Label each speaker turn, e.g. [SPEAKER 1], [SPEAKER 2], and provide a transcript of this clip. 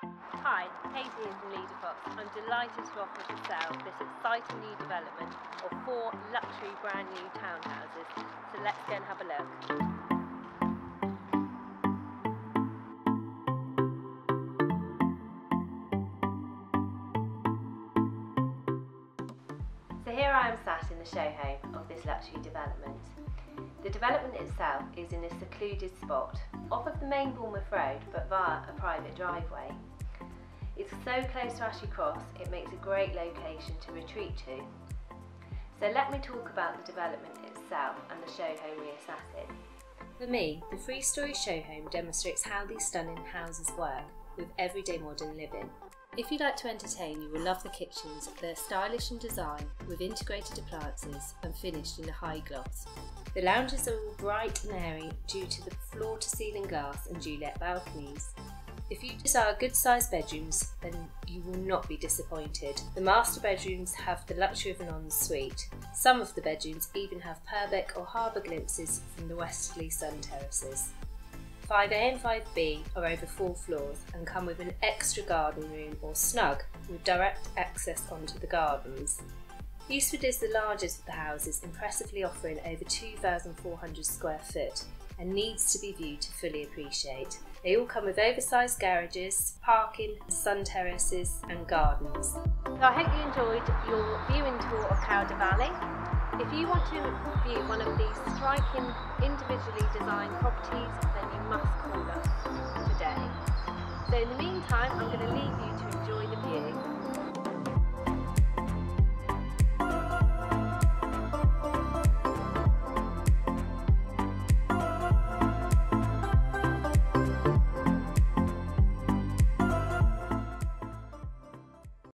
[SPEAKER 1] Hi, Katie here from Leader Fox. I'm delighted to offer for sale this exciting new development of 4 luxury brand new townhouses. So let's go and have a look. So here I am sat in the show home of this luxury development. The development itself is in a secluded spot off of the main Bournemouth Road but via a private driveway. It's so close to Ashley Cross, it makes a great location to retreat to. So let me talk about the development itself and the show home we are sat in. For me, the 3-storey show home demonstrates how these stunning houses work with everyday modern living. If you like to entertain, you will love the kitchens. They're stylish in design with integrated appliances and finished in a high gloss. The lounges are all bright and airy due to the floor-to-ceiling glass and Juliet balconies. If you desire good-sized bedrooms, then you will not be disappointed. The master bedrooms have the luxury of an ensuite. Some of the bedrooms even have Purbeck or harbour glimpses from the westerly sun terraces. 5A and 5B are over 4 floors and come with an extra garden room or snug with direct access onto the gardens. Eastwood is the largest of the houses, impressively offering over 2,400 square foot and needs to be viewed to fully appreciate. They all come with oversized garages, parking, sun terraces and gardens. So I hope you enjoyed your viewing tour of Cowder Valley. If you want to view one of these striking individually designed properties, then you must call us today. So in the meantime, I'm going to leave you to enjoy the view.